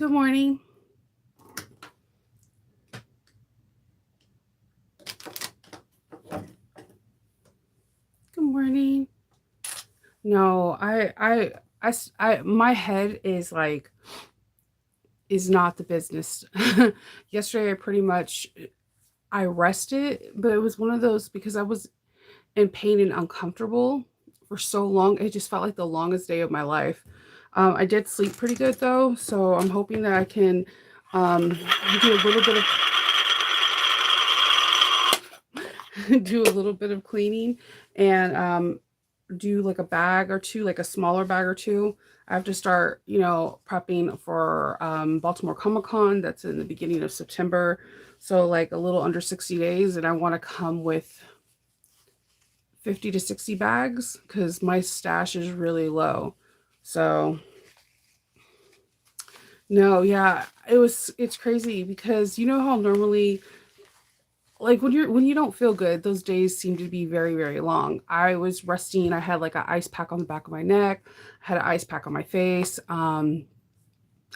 Good morning. Good morning. No, my head is like, is not the business. Yesterday, I rested, but it was one of those because I was in pain and uncomfortable for so long. It just felt like the longest day of my life. I did sleep pretty good though, so I'm hoping that I can um, do a little bit of do a little bit of cleaning and do like a bag or two, like a smaller bag or two. I have to start, prepping for Baltimore Comic Con. That's in the beginning of September. So, like a little under 60 days. And I want to come with 50 to 60 bags because my stash is really low. So, no, yeah, it's crazy because you know how normally like when you don't feel good, those days seem to be very very long. I was resting. I had like an ice pack on the back of my neck, had an ice pack on my face. I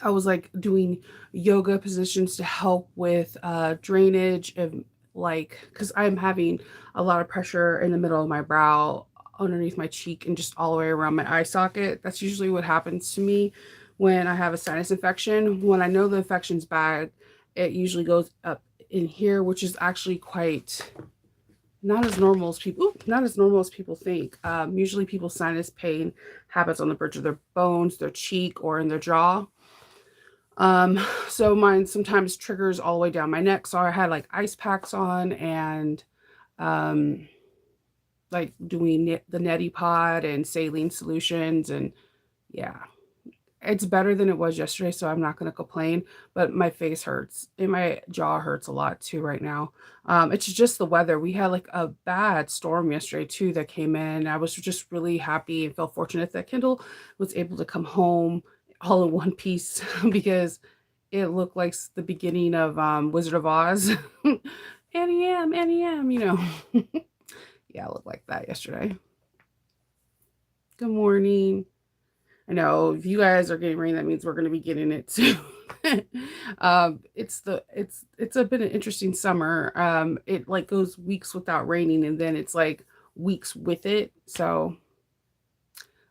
was like doing yoga positions to help with drainage and like because I'm having a lot of pressure in the middle of my brow, underneath my cheek, and just all the way around my eye socket. That's usually what happens to me when I have a sinus infection. When I know the infection's bad, it usually goes up in here, which is actually quite not as normal as people think. Usually people's sinus pain happens on the bridge of their bones, their cheek, or in their jaw. Um, so mine sometimes triggers all the way down my neck. So I had like ice packs on and um like doing the neti pot and saline solutions, and yeah, it's better than it was yesterday, so I'm not going to complain, but my face hurts and my jaw hurts a lot too right now. It's just the weather. We had like a bad storm yesterday too that came in. I was just really happy and felt fortunate that Kendall was able to come home all in one piece because it looked like the beginning of Wizard of Oz. Annie M, you know. Yeah, it looked like that yesterday. Good morning. I know if you guys are getting rain, that means we're going to be getting it too. It's been an interesting summer. It like goes weeks without raining, and then it's like weeks with it. So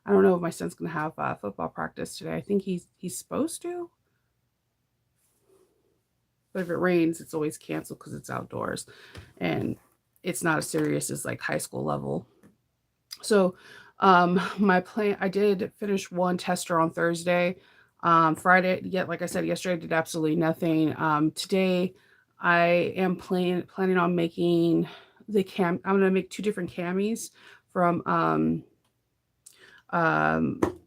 I don't know if my son's going to have football practice today. I think he's supposed to, but if it rains, it's always canceled because it's outdoors, and it's not as serious as like high school level. So, my plan, I did finish one tester on Thursday. Friday, yet like I said yesterday, I did absolutely nothing. Today, I am planning on making the cam. I'm gonna make two different camis from um.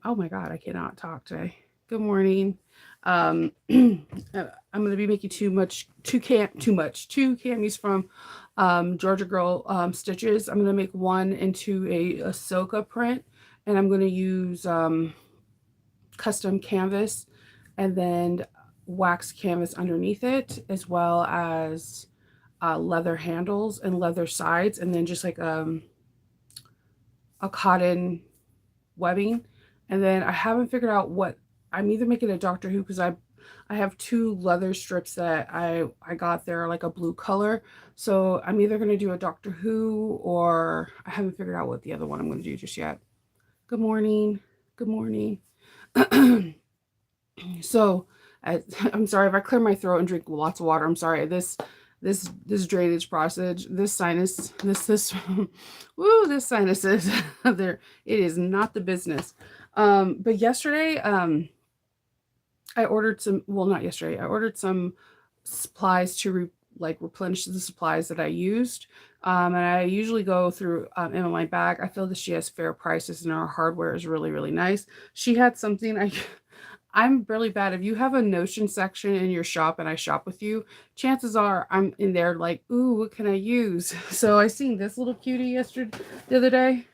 Oh my God, I cannot talk today. Good morning. I'm gonna be making two camis from Georgia Girl stitches. I'm gonna make one into a Ahsoka print, and I'm gonna use custom canvas, and then wax canvas underneath it, as well as leather handles and leather sides, and then just like a cotton webbing. And then I haven't figured out what I'm either making a Doctor Who because I have two leather strips that I got there like a blue color. So I'm either gonna do a Doctor Who or I haven't figured out what the other one I'm gonna do just yet. Good morning. Good morning. So I'm sorry if I clear my throat and drink lots of water. I'm sorry. This drainage process, this sinus, this woo, this sinus is there. It is not the business. But yesterday, I ordered some. Well, not yesterday. I ordered some supplies to replenish the supplies that I used. And I usually go through Emma My Bag. I feel that she has fair prices and our hardware is really really nice. She had something I I'm really bad. If you have a Notion section in your shop and I shop with you, chances are I'm in there like, ooh, what can I use? So I seen this little cutie the other day.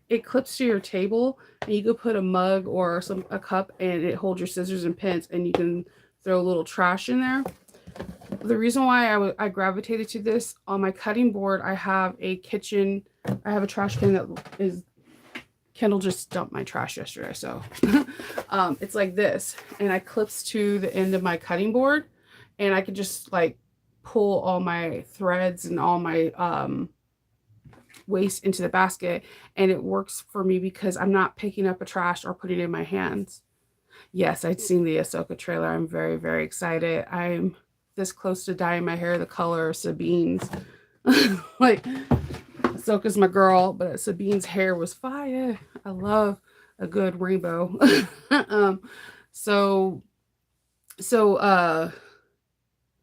It clips to your table, and you could put a mug or a cup, and it holds your scissors and pens, and you can throw a little trash in there. The reason why I gravitated to this on my cutting board, I have a trash can that is Kendall just dumped my trash yesterday, so it's like this, and I clips to the end of my cutting board, and I can just like pull all my threads and all my waste into the basket, and it works for me because I'm not picking up a trash or putting it in my hands. Yes, I'd seen the Ahsoka trailer. I'm very, very excited. I'm this close to dyeing my hair the color of Sabine's. Like, Ahsoka's my girl, but Sabine's hair was fire. I love a good rainbow. um, so, so, uh,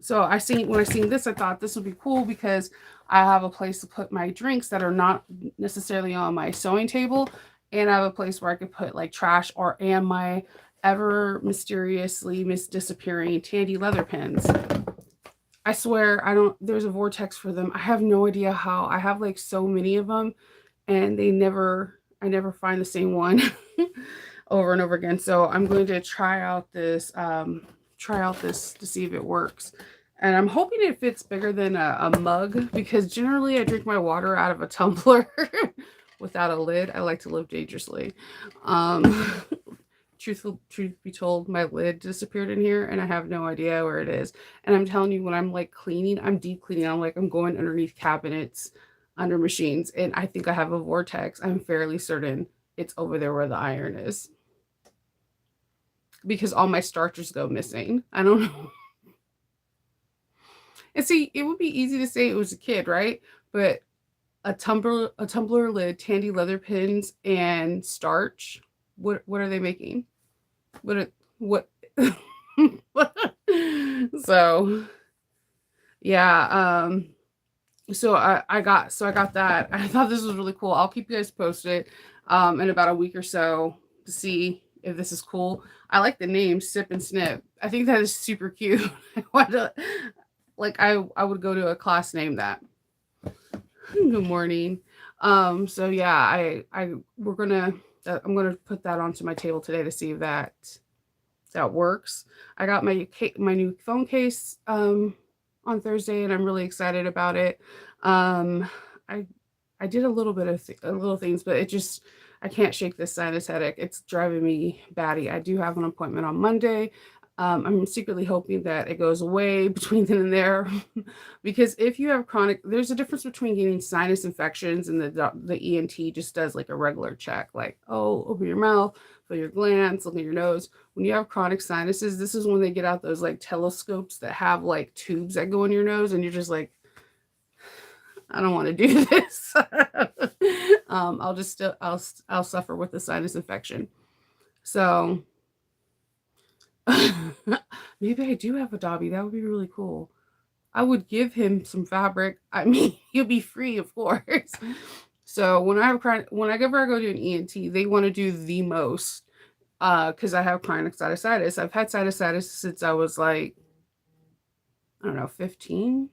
so when I seen this, I thought this would be cool because I have a place to put my drinks that are not necessarily on my sewing table, and I have a place where I could put like trash and my ever mysteriously disappearing Tandy leather pins. I swear I don't. There's a vortex for them. I have no idea how. I have like so many of them, and I never find the same one over and over again. So I'm going to try out this to see if it works. And I'm hoping it fits bigger than a mug, because generally I drink my water out of a tumbler without a lid. I like to live dangerously. Truth be told, my lid disappeared in here and I have no idea where it is. And I'm telling you, when I'm like cleaning, I'm deep cleaning. I'm going underneath cabinets, under machines, and I think I have a vortex. I'm fairly certain it's over there where the iron is, because all my starchers go missing. I don't know. And see, it would be easy to say it was a kid, right? But a tumbler lid, Tandy leather pins, and starch. What are they making? What? So yeah. So I got that. I thought this was really cool. I'll keep you guys posted in about a week or so to see if this is cool. I like the name Sip and Snip. I think that is super cute. I would go to a class named that. Good morning. So yeah, I'm gonna put that onto my table today to see if that works. I got my new phone case on Thursday, and I'm really excited about it. I did a little bit of little things, but I can't shake this sinus headache. It's driving me batty. I do have an appointment on Monday. I'm secretly hoping that it goes away between then and there, because if you have chronic, there's a difference between getting sinus infections and the ENT just does like a regular check, like, oh, open your mouth, feel your glands, look at your nose. When you have chronic sinuses, this is when they get out those like telescopes that have like tubes that go in your nose, and you're just like, I don't want to do this. I'll suffer with the sinus infection. So maybe I do have a Dobby. That would be really cool. I would give him some fabric. I mean, he'll be free, of course. So whenever I go to an ENT, they want to do the most, because I have chronic sinusitis. I've had sinusitis since I was like, I don't know, 15.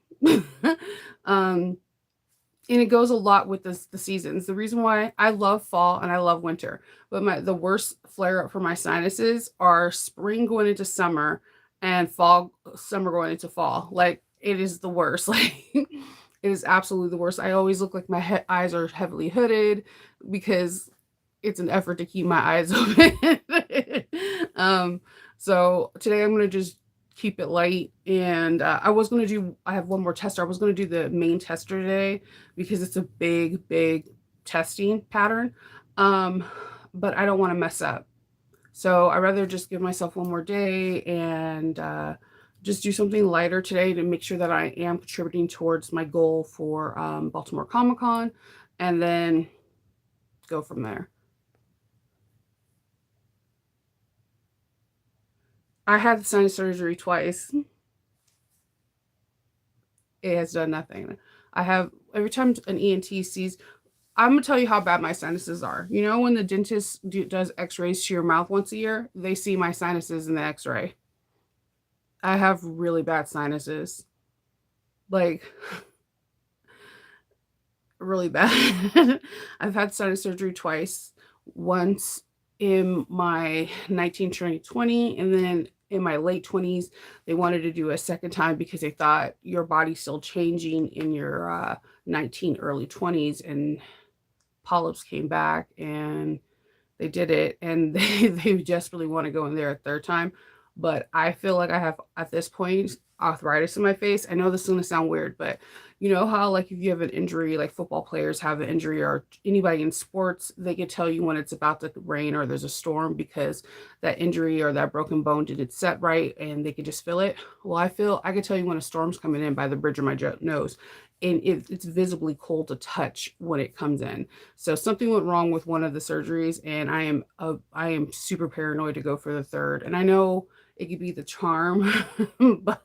And it goes a lot with the seasons. The reason why I love fall and I love winter, but the worst flare up for my sinuses are spring going into summer and summer going into fall. Like, it is the worst. Like, it is absolutely the worst. I always look like my eyes are heavily hooded because it's an effort to keep my eyes open. So today I'm going to just keep it light, and I have one more tester. I was going to do the main tester today because it's a big testing pattern, but I don't want to mess up, so I'd rather just give myself one more day and just do something lighter today to make sure that I am contributing towards my goal for Baltimore Comic-Con, and then go from there. I had sinus surgery twice. It has done nothing. Every time an ENT sees, I'm going to tell you how bad my sinuses are. You know, when the dentist does x-rays to your mouth once a year, they see my sinuses in the x-ray. I have really bad sinuses. Like, really bad. I've had sinus surgery twice. Once in my 2020, and then in my late 20s, they wanted to do a second time because they thought your body's still changing in your early 20s, and polyps came back, and they did it, and they desperately want to go in there a third time. But I feel like I have, at this point, arthritis in my face. I know this is going to sound weird, but you know how, like, if you have an injury, like football players have an injury, or anybody in sports, they can tell you when it's about to rain or there's a storm because that injury or that broken bone didn't set right, and they could just feel it. Well, I could tell you when a storm's coming in by the bridge of my nose, and it's visibly cold to touch when it comes in. So something went wrong with one of the surgeries, and I am super paranoid to go for the third. And I know it could be the charm, but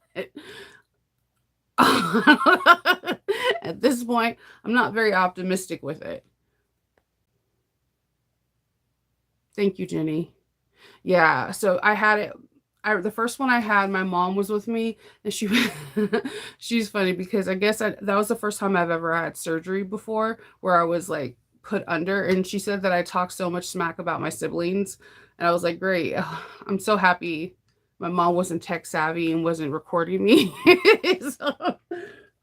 at this point, I'm not very optimistic with it. Thank you, Jenny. Yeah, so I had it. The first one I had, my mom was with me, and she's funny because I guess that was the first time I've ever had surgery before, where I was like put under, and she said that I talked so much smack about my siblings, and I was like, great, I'm so happy my mom wasn't tech savvy and wasn't recording me. So,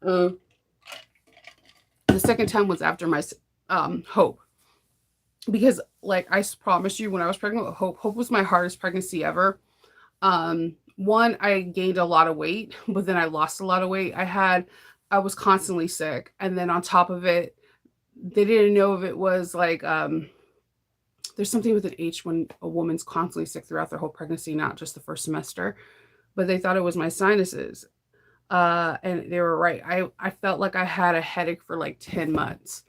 uh, the second time was after my Hope, because like I promise you, when I was pregnant with Hope, Hope was my hardest pregnancy ever. One, I gained a lot of weight, but then I lost a lot of weight. I was constantly sick, and then on top of it, they didn't know if it was like there's something with an H when a woman's constantly sick throughout their whole pregnancy, not just the first semester, but they thought it was my sinuses. And they were right. I felt like I had a headache for like 10 months.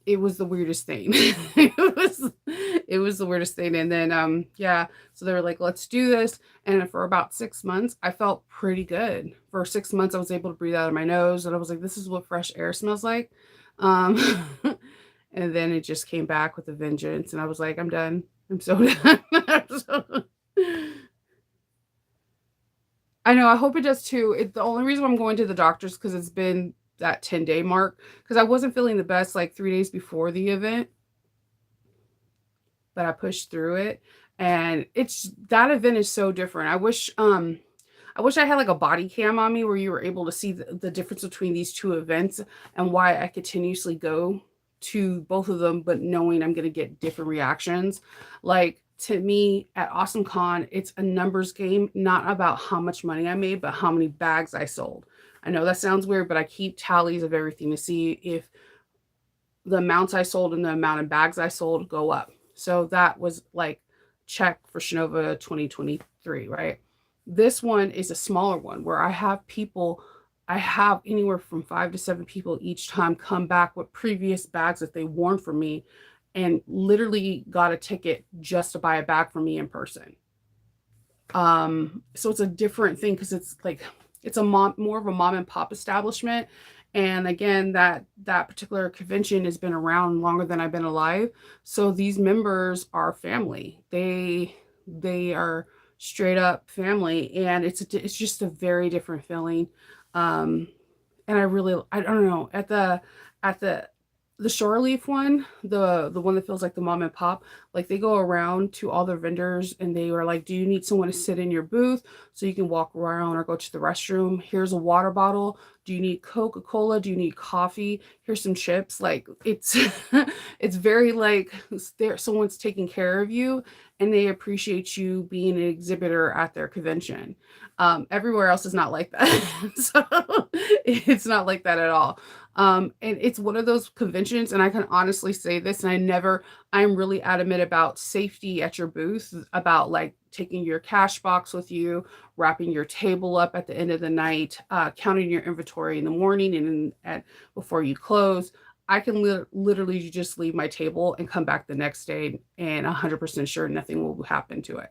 It was the weirdest thing. It was the weirdest thing. And then yeah, so they were like, let's do this. And for about 6 months, I felt pretty good. For 6 months, I was able to breathe out of my nose, and I was like, this is what fresh air smells like. Um and then it just came back with a vengeance, and I was like, I'm done. I'm so done. I know, I hope it does too. The only reason I'm going to the doctor's because it's been that 10-day mark, because I wasn't feeling the best like 3 days before the event, but I pushed through it. And it's that event is so different. I wish I had like a body cam on me where you were able to see the difference between these two events, and why I continuously go to both of them, but knowing I'm going to get different reactions. Like, to me at Awesome Con, it's a numbers game, not about how much money I made, but how many bags I sold. I know that sounds weird, but I keep tallies of everything to see if the amounts I sold and the amount of bags I sold go up. So that was like check for Shinova 2023, right? This one is a smaller one where I have anywhere from 5 to 7 people each time come back with previous bags that they worn for me, and literally got a ticket just to buy a bag from me in person. So it's a different thing because it's like it's a more of a mom and pop establishment. And again, that particular convention has been around longer than I've been alive. So these members are family. They are straight up family, and it's just a very different feeling. Um, and I don't know, at the Shore Leaf one, the one that feels like the mom and pop, like they go around to all their vendors and they were like, do you need someone to sit in your booth so you can walk around or go to the restroom? Here's a water bottle. Do you need Coca-Cola? Do you need coffee? Here's some chips. Like, it's it's very like there someone's taking care of you, and they appreciate you being an exhibitor at their convention. Everywhere else is not like that. So it's not like that at all. And it's one of those conventions, and I can honestly say this, and I'm really adamant about safety at your booth, about like taking your cash box with you, wrapping your table up at the end of the night, counting your inventory in the morning and before you close. I can literally just leave my table and come back the next day and 100% sure nothing will happen to it,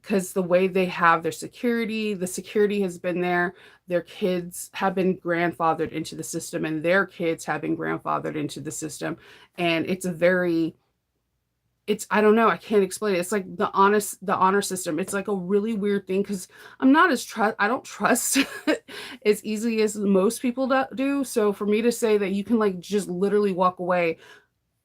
because the way they have their security, the security has been there. Their kids have been grandfathered into the system, and their kids have been grandfathered into the system. And I don't know, I can't explain it. It's like the honor system. It's like a really weird thing because I don't trust as easily as most people do. So for me to say that you can like just literally walk away,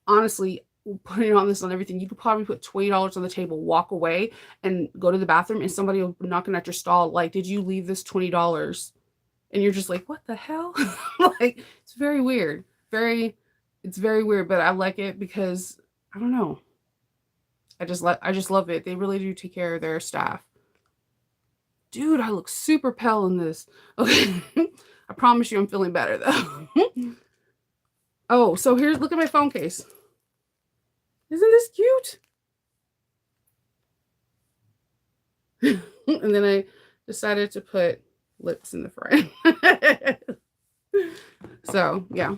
honestly, putting on this on everything, you could probably put $20 on the table, walk away, and go to the bathroom, and somebody will be knocking at your stall like, did you leave this $20? And you're just like, what the hell? Like, it's very weird. It's very weird, but I like it because I don't know. I just love it. They really do take care of their staff. Dude, I look super pale in this. Okay. I promise you I'm feeling better though. Oh, so here's, look at my phone case. Isn't this cute? And then I decided to put lips in the front. So, yeah.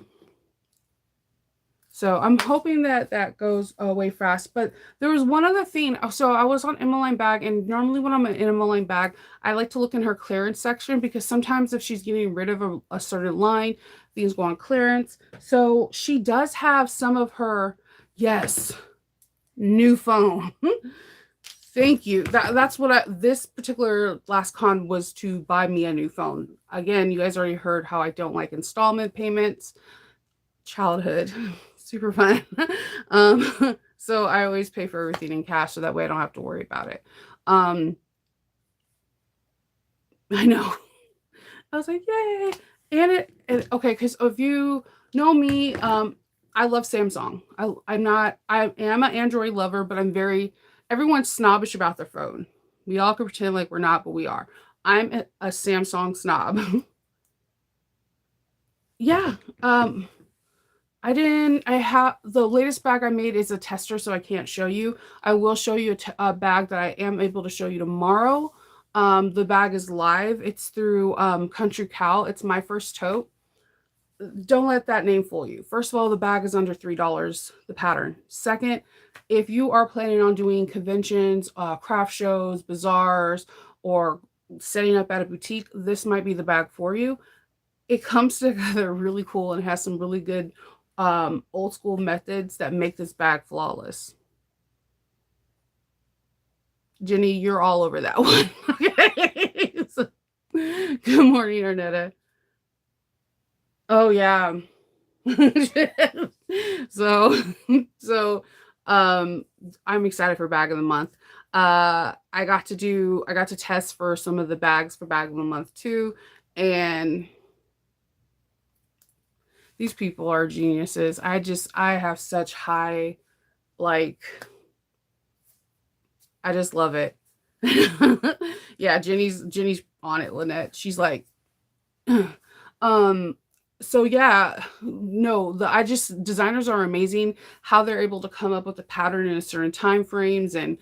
So I'm hoping that that goes away fast. But there was one other thing. So I was on Emmeline bag, and normally when I'm in Emmeline bag, I like to look in her clearance section because sometimes if she's getting rid of a certain line, things go on clearance. So she does have some of her, yes, new phone. Thank you. That's what this particular last con was, to buy me a new phone. Again, you guys already heard how I don't like installment payments. Childhood, super fun. So I always pay for everything in cash so that way I don't have to worry about it. I know. I was like, yay. And okay, because if you know me, I love Samsung. I am an Android lover, but everyone's snobbish about their phone. We all can pretend like we're not, but we are. I'm a Samsung snob. Yeah. I have the latest bag I made is a tester, so I can't show you. I will show you a bag that I am able to show you tomorrow. The bag is live. It's through Country Cow. It's my first tote. Don't let that name fool you. First of all, the bag is under $3, the pattern. Second, if you are planning on doing conventions, craft shows, bazaars, or setting up at a boutique, this might be the bag for you. It comes together really cool and has some really good old school methods that make this bag flawless. Jenny, you're all over that one. Okay. So, good morning, Arnetta. Oh yeah. so so I'm excited for bag of the month. I got to test for some of the bags for bag of the month too, and these people are geniuses. I have such high, like, I just love it. Yeah, Jenny's on it, Lynette. She's like, so yeah, no, designers are amazing, how they're able to come up with a pattern in a certain time frames, and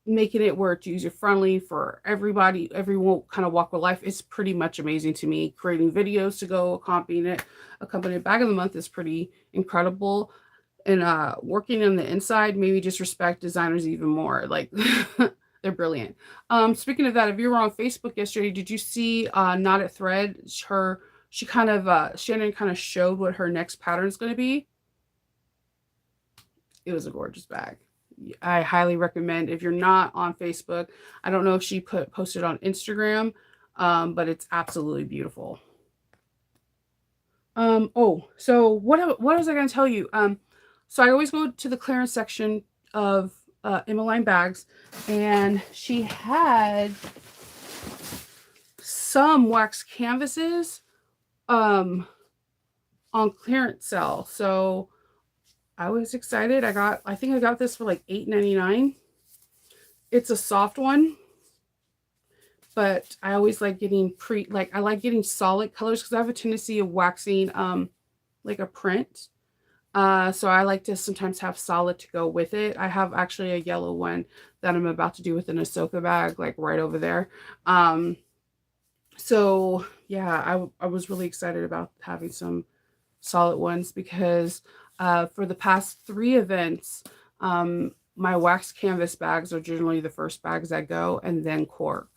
making it where it's user friendly for everybody, everyone kind of walk of life. It's pretty much amazing to me. Creating videos to go accompany bag of the month is pretty incredible. And working on the inside made me just respect designers even more. Like, they're brilliant. Speaking of that, if you were on Facebook yesterday, did you see Not at Thread? Shannon kind of showed what her next pattern is going to be. It was a gorgeous bag. I highly recommend. If you're not on Facebook, I don't know if she posted on Instagram, but it's absolutely beautiful. Oh, so what was I going to tell you? So I always go to the clearance section of Emmeline bags, and she had some wax canvases on clearance sale. So I was excited. I think I got this for like $8.99. It's a soft one, but I always like getting I like getting solid colors because I have a tendency of waxing like a print. So I like to sometimes have solid to go with it. I have actually a yellow one that I'm about to do with an Ahsoka bag, like right over there. So yeah, I was really excited about having some solid ones because for the past 3 events, my wax canvas bags are generally the first bags that go, and then cork,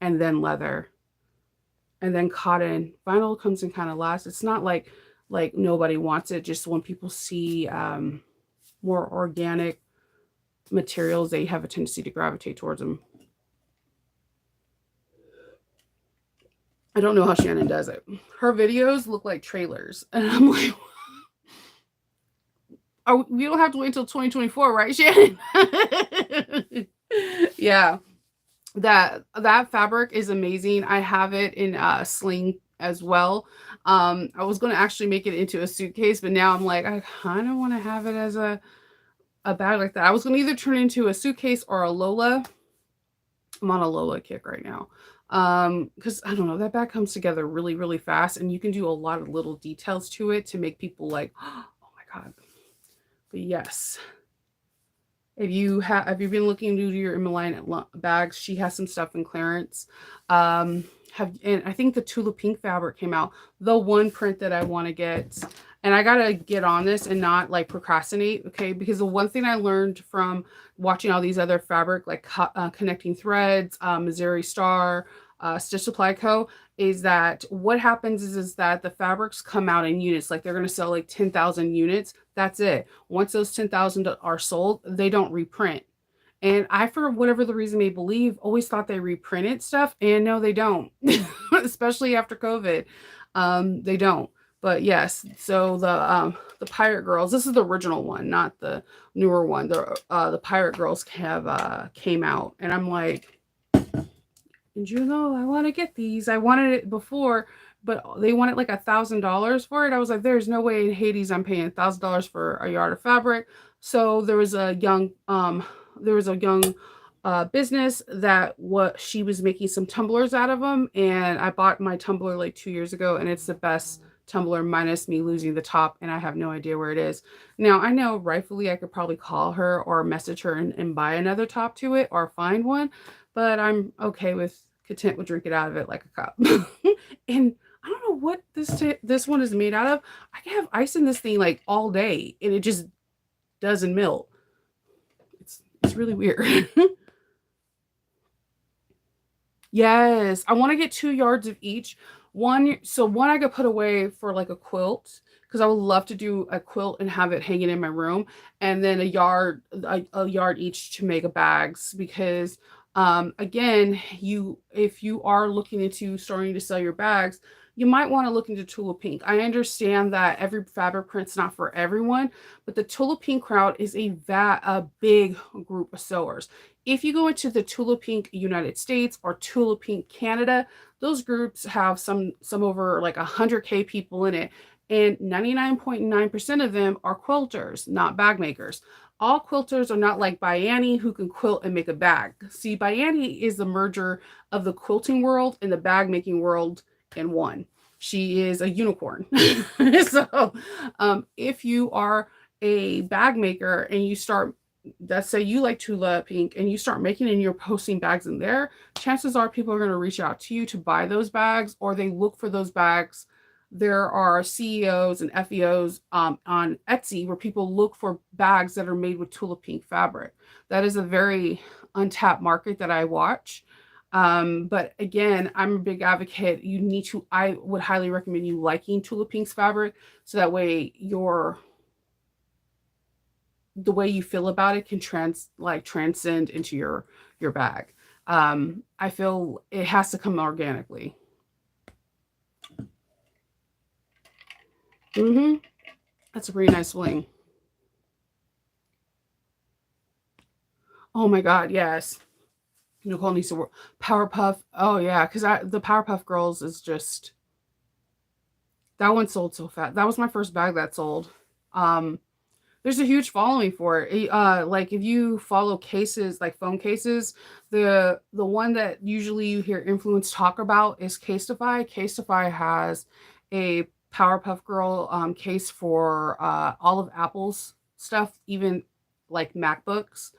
and then leather, and then cotton. Vinyl comes in kind of last. It's not like nobody wants it. Just when people see more organic materials, they have a tendency to gravitate towards them. I don't know how Shannon does it. Her videos look like trailers, and I'm like, we don't have to wait until 2024, right, Shannon? Yeah, that fabric is amazing. I have it in sling as well. I was going to actually make it into a suitcase, but now I'm like, I kind of want to have it as a a bag like that. I was going to either turn into a suitcase or a Lola. I'm on a Lola kick right now. Because I don't know, that bag comes together really, really fast, and you can do a lot of little details to it to make people like, oh my God. But yes, if you've been looking to do your Emmeline bags, she has some stuff in clearance. And I think the Tula Pink fabric came out. The one print that I want to get, and I gotta get on this and not like procrastinate, okay? Because the one thing I learned from watching all these other fabric like Connecting Threads, Missouri Star, Stitch Supply Co. is that what happens is that the fabrics come out in units. Like they're gonna sell like 10,000 units. That's it. Once those 10,000 are sold, they don't reprint. And I, for whatever the reason may believe, always thought they reprinted stuff, and no, they don't. Especially after COVID, they don't. But yes, so the Pirate Girls. This is the original one, not the newer one. The Pirate Girls have came out, and I'm like, did you know I want to get these? I wanted it before, but they wanted like $1,000 for it. I was like, there's no way in Hades I'm paying $1,000 for a yard of fabric. So there was a young business that what she was making some tumblers out of them, and I bought my tumbler like 2 years ago, and it's the best tumbler minus me losing the top, and I have no idea where it is. Now I know rightfully I could probably call her or message her and buy another top to it or find one, but I'm okay with content with drinking out of it like a cup. And I don't know what this one is made out of. I can have ice in this thing like all day and it just doesn't melt. It's really weird. Yes, I want to get 2 yards of each. One I could put away for like a quilt because I would love to do a quilt and have it hanging in my room, and then a yard each to make a bags because again, you if you are looking into starting to sell your bags, you might want to look into Tula Pink. I understand that every fabric print's not for everyone, but the Tula Pink crowd is a big group of sewers. If you go into the Tula Pink United States or Tula Pink Canada, those groups have some over like 100K people in it, and 99.9% of them are quilters, not bag makers. All quilters are not like Bayani who can quilt and make a bag. See, Bayani is the merger of the quilting world and the bag making world in one. She is a unicorn. So if you are a bag maker and you start, let's say you like Tula Pink and you start making and you're posting bags in there, chances are people are going to reach out to you to buy those bags, or they look for those bags. There are CEOs and FEOs on Etsy where people look for bags that are made with Tula Pink fabric. That is a very untapped market that I watch. But again, I'm a big advocate. I would highly recommend you liking Tula Pink's fabric so that way the way you feel about it can transcend into your bag. I feel it has to come organically. Mm-hmm. That's a pretty nice bling. Oh my God, yes. Nicole needs to work. Powerpuff. Oh yeah, because the Powerpuff Girls is just that one sold so fast. That was my first bag that sold. Um, there's a huge following for it. Like if you follow cases like phone cases, the one that usually you hear influence talk about is Casetify. Casetify has a Powerpuff Girl case for all of Apple's stuff, even like MacBooks.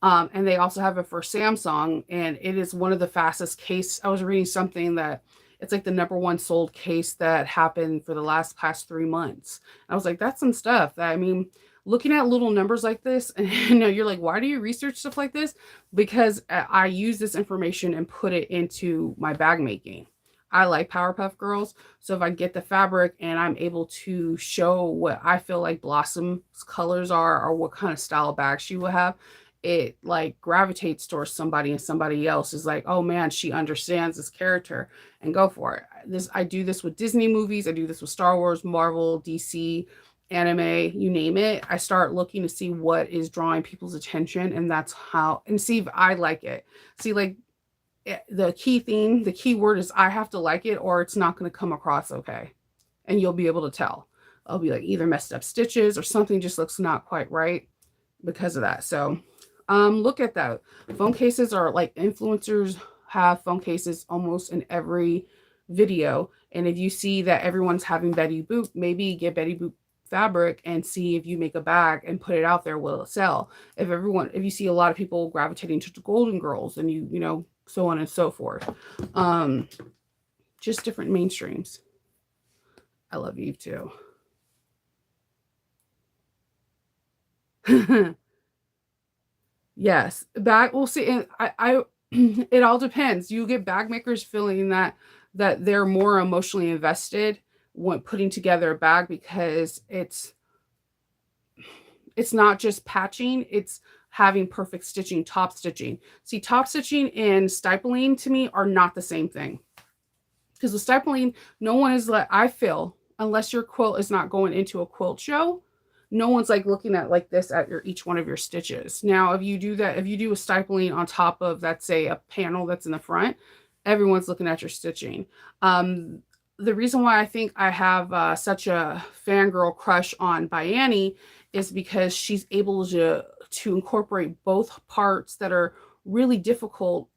And they also have it for Samsung, and it is one of the fastest case. I was reading something that it's like the number one sold case that happened for the past 3 months. I was like, that's some stuff. I mean, looking at little numbers like this, and you're like, why do you research stuff like this? Because I use this information and put it into my bag making. I like Powerpuff Girls, so if I get the fabric and I'm able to show what I feel like Blossom's colors are or what kind of style bag she will have, it like gravitates towards somebody, and somebody else is like, oh man, she understands this character, and go for it. I do this with Disney movies, I do this with Star Wars, Marvel, DC, anime, you name it. I start looking to see what is drawing people's attention, and that's how, and see if I like it. See, like the key word is I have to like it or it's not going to come across okay. And you'll be able to tell. I'll be like either messed up stitches or something just looks not quite right. because of that. So look at that. Phone cases are like, influencers have phone cases almost in every video. And if you see that everyone's having Betty Boop, maybe get Betty Boop fabric and see if you make a bag and put it out there, will it sell? If you see a lot of people gravitating to the Golden Girls, and you know, so on and so forth. Just different mainstreams. I love Eve too. Yes, bag. We'll see. And I it all depends. You get bag makers feeling that they're more emotionally invested when putting together a bag, because it's not just patching, it's having perfect stitching, top stitching. See, top stitching and stippling to me are not the same thing. Because with stippling, no one is like, I feel, unless your quilt is not going into a quilt show, no one's like looking at like this at your each one of your stitches. Now, if you do that, if you do a stippling on top of, let's say, a panel that's in the front, everyone's looking at your stitching. The reason why I think I have such a fangirl crush on Biani is because she's able to incorporate both parts that are really difficult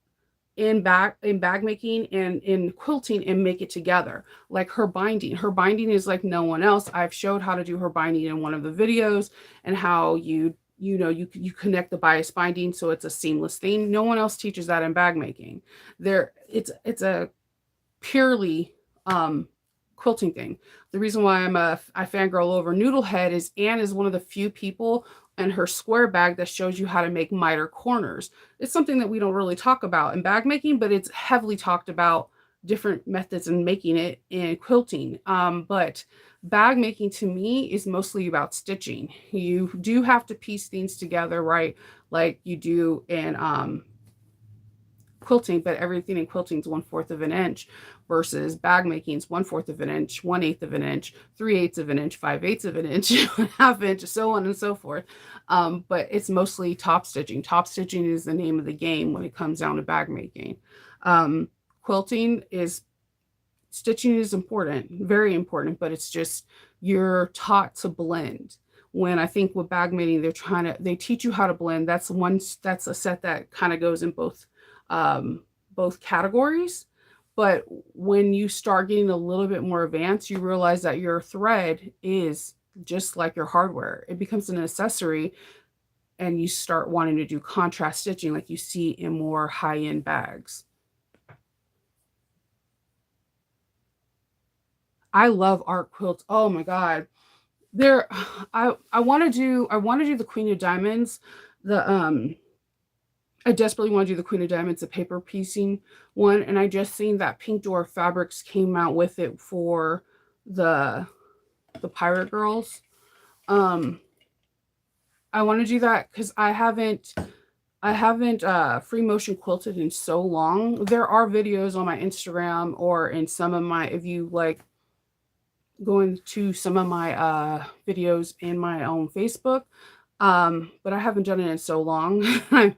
in bag making and in quilting, and make it together. Like her binding is like no one else. I've showed how to do her binding in one of the videos, and how you connect the bias binding so it's a seamless thing. No one else teaches that in bag making. It's a purely quilting thing. The reason why I fangirl over Noodlehead is Anne is one of the few people and her square bag that shows you how to make miter corners. It's something that we don't really talk about in bag making, but it's heavily talked about, different methods in making it in quilting. But bag making to me is mostly about stitching. You do have to piece things together, right? Like you do in quilting, but everything in quilting is 1/4 of an inch, versus bag making is 1/4 of an inch, 1/8 of an inch, 3/8 of an inch, 5/8 of an inch, 1/2 inch, so on and so forth. But it's mostly top stitching. Top stitching is the name of the game when it comes down to bag making. Quilting is Stitching is important, very important, but it's just you're taught to blend. When I think with bag making, they teach you how to blend. That's a set that kind of goes in both categories. But when you start getting a little bit more advanced, you realize that your thread is just like your hardware. It becomes an accessory, and you start wanting to do contrast stitching like you see in more high-end bags. I love art quilts. Oh my god. There I want to do the Queen of Diamonds. The I desperately want to do the Queen of Diamonds, the paper piecing one, and I just seen that Pink Dwarf Fabrics came out with it for the Pirate Girls. Um I want to do that cuz I haven't free motion quilted in so long. There are videos on my Instagram or in some of my, if you like going to some of my videos in my own Facebook. But I haven't done it in so long. I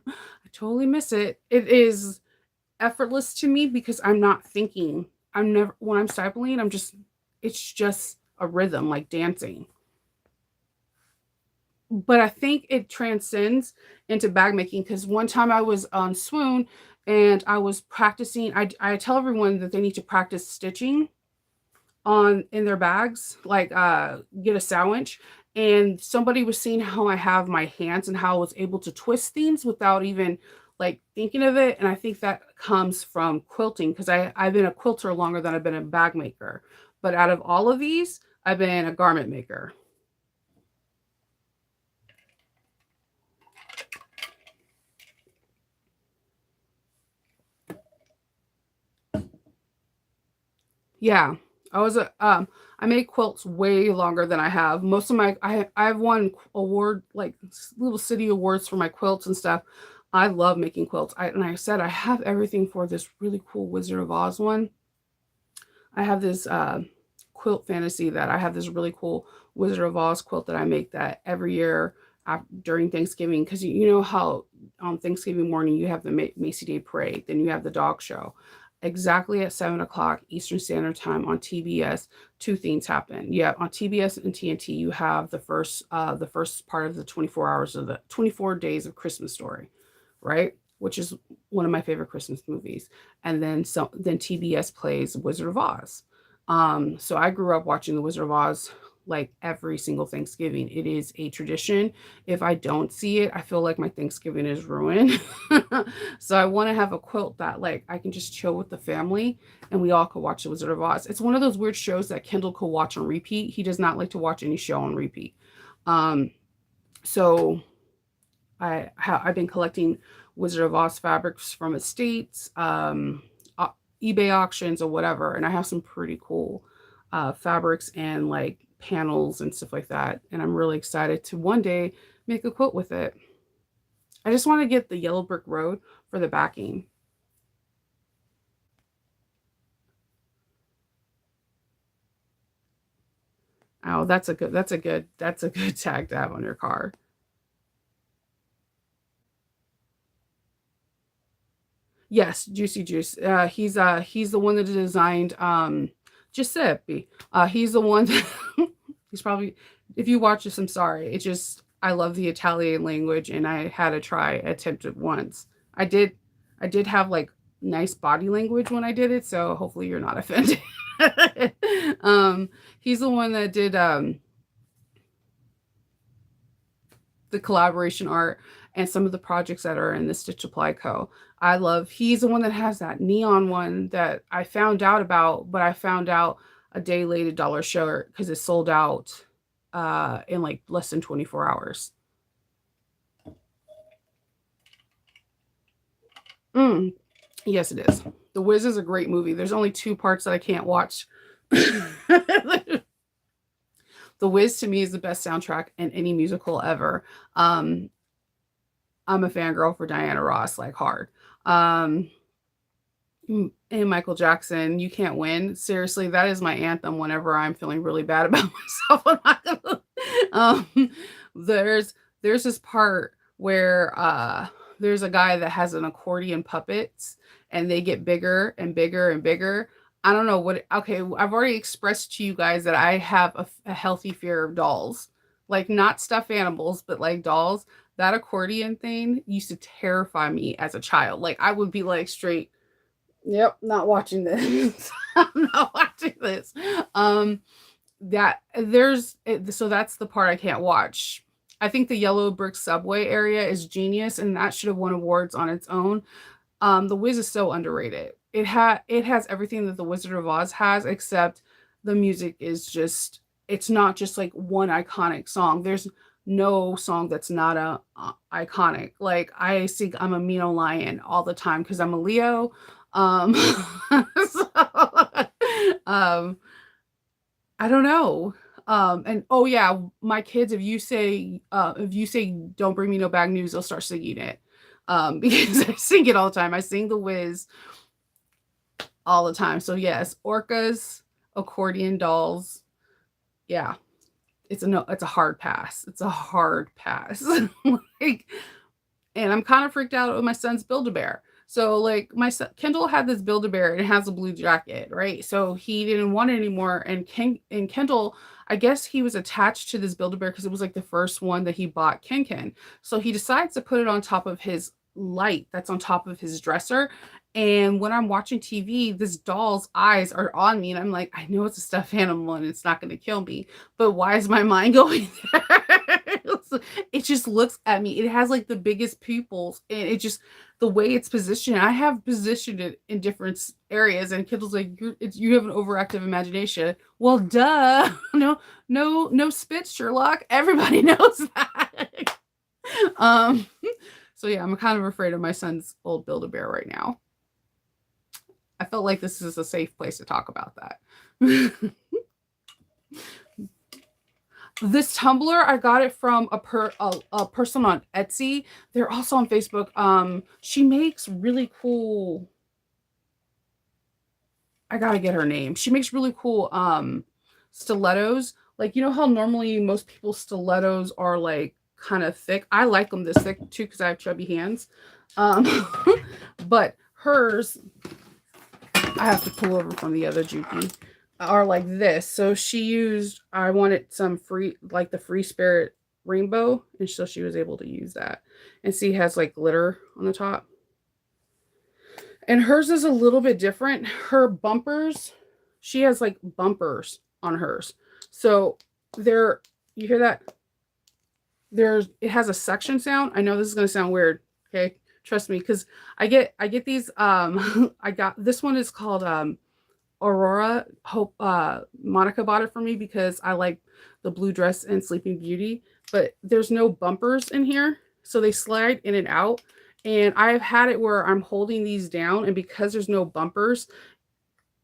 totally miss it. It is effortless to me because I'm not thinking. I'm never When I'm stippling, it's just a rhythm like dancing. But I think it transcends into bag making because one time I was on Swoon and I was practicing. I tell everyone that they need to practice stitching on in their bags, like get a sandwich. And somebody was seeing how I have my hands and how I was able to twist things without even like thinking of it. And I think that comes from quilting because I've been a quilter longer than I've been a bag maker. But out of all of these, I've been a garment maker. Yeah. I made quilts way longer than I have. Most of my I've won award like little city awards for my quilts and stuff. I love making quilts. And I said I have everything for this really cool Wizard of Oz one. I have this quilt fantasy that I have this really cool Wizard of Oz quilt that I make that every year during Thanksgiving, because you know how on Thanksgiving morning you have the Macy Day Parade, then you have the dog show. exactly at 7 o'clock Eastern Standard Time on TBS, two things happen. Yeah, on TBS and TNT, you have the first part of the 24 hours of the 24 days of Christmas Story, right? Which is one of my favorite Christmas movies. And then TBS plays Wizard of Oz. So I grew up watching the Wizard of Oz like every single Thanksgiving. It is a tradition. If I don't see it, I feel like my Thanksgiving is ruined. So I want to have a quilt that like I can just chill with the family and we all could watch The Wizard of Oz. It's one of those weird shows that Kendall could watch on repeat. He does not like to watch any show on repeat. Um, so I've been collecting Wizard of Oz fabrics from estates, eBay auctions or whatever, and I have some pretty cool fabrics and like panels and stuff like that. And I'm really excited to one day make a quilt with it. I just want to get the yellow brick road for the backing. Oh, that's a good tag to have on your car. Yes, Juicy Juice. He's the one that designed Giuseppe. He's the one that he's probably if you watch this, I'm sorry. It just I love the Italian language and I had to try attempt it once. I did I did have like nice body language when I did it, so hopefully you're not offended. um he's the one that did the collaboration art and some of the projects that are in the Stitch Apply Co. I love he's the one that has that neon one that I found out about, but I found out a day late at Dollar Short because it sold out in like less than 24 hours. Mm, yes, it is. The Wiz is a great movie. There's only two parts that I can't watch. The Wiz to me is the best soundtrack in any musical ever. Um, I'm a fangirl for Diana Ross, like hard. Um, and Michael Jackson, You Can't Win. Seriously, that is my anthem whenever I'm feeling really bad about myself. I'm not gonna, um, there's there's this part where there's a guy that has an accordion puppets and they get bigger and bigger and bigger. I don't know what. Okay, I've already expressed to you guys that I have a healthy fear of dolls, like not stuffed animals, but like dolls. That accordion thing used to terrify me as a child. Like I would be like straight yep, not watching this. I'm not watching this. That there's so that's the part I can't watch. I think the Yellow Brick Subway area is genius, and that should have won awards on its own. The Wiz is so underrated. It has everything that the Wizard of Oz has, except the music is just it's not just like one iconic song. There's no song that's not iconic. Like I sing I'm a Mino Lion all the time because I'm a Leo. Um, so, um, I don't know. And oh yeah, my kids, if you say don't bring me no bad news, they'll start singing it. Because I sing it all the time. I sing the Wiz all the time. So yes, orcas, accordion dolls. Yeah, it's a no, it's a hard pass. It's a hard pass. Like, and I'm kind of freaked out with my son's Build-A-Bear. So like my son, Kendall had this Build-A-Bear and it has a blue jacket, right? So he didn't want it anymore. And Kendall, I guess he was attached to this Build-A-Bear because it was like the first one that he bought Ken. So he decides to put it on top of his light that's on top of his dresser. And when I'm watching TV, this doll's eyes are on me, and I'm like, I know it's a stuffed animal and it's not going to kill me, but why is my mind going there? It just looks at me. It has like the biggest pupils, and it just the way it's positioned. I have positioned it in different areas, and Kindle's like, you have an overactive imagination. Well, duh. No, no spit, Sherlock. Everybody knows that. um, so yeah, I'm kind of afraid of my son's old Build-A-Bear right now. I felt like this is a safe place to talk about that. This tumbler, I got it from a person on Etsy. They're also on Facebook. She makes really cool. I gotta get her name. She makes really cool stilettos. Like you know how normally most people's stilettos are like kind of thick. I like them this thick too because I have chubby hands. Um, but hers I have to pull over from the other Juki, are like this. So she used, I wanted some free, like the Free Spirit rainbow, and so she was able to use that. And see, it has like glitter on the top. And hers is a little bit different. Her bumpers, she has like bumpers on hers. So there, you hear that? It has a suction sound. I know this is going to sound weird. Okay. Trust me. Cause I get these, I got, this one is called, Aurora. Hope, Monica bought it for me because I like the blue dress and Sleeping Beauty, but there's no bumpers in here. So they slide in and out. And I've had it where I'm holding these down, and because there's no bumpers,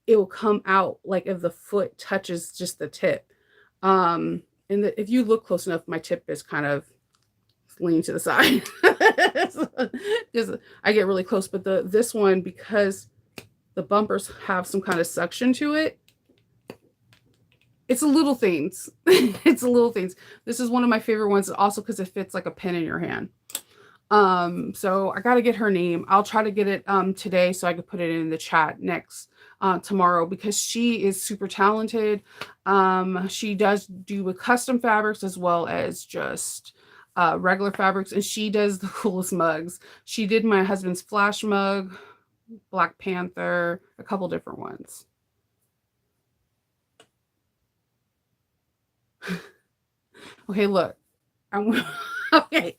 it will come out like if the foot touches just the tip. If you look close enough, my tip is kind of leaning to the side because I get really close. But this one, because the bumpers have some kind of suction to it, it's a little things. It's a little things. This is one of my favorite ones, also because it fits like a pen in your hand. So I got to get her name. I'll try to get it today so I could put it in the chat next tomorrow, because she is super talented. She does do with custom fabrics as well as just regular fabrics, and she does the coolest mugs. She did my husband's Flash mug, Black Panther, a couple different ones. Okay, look. Okay.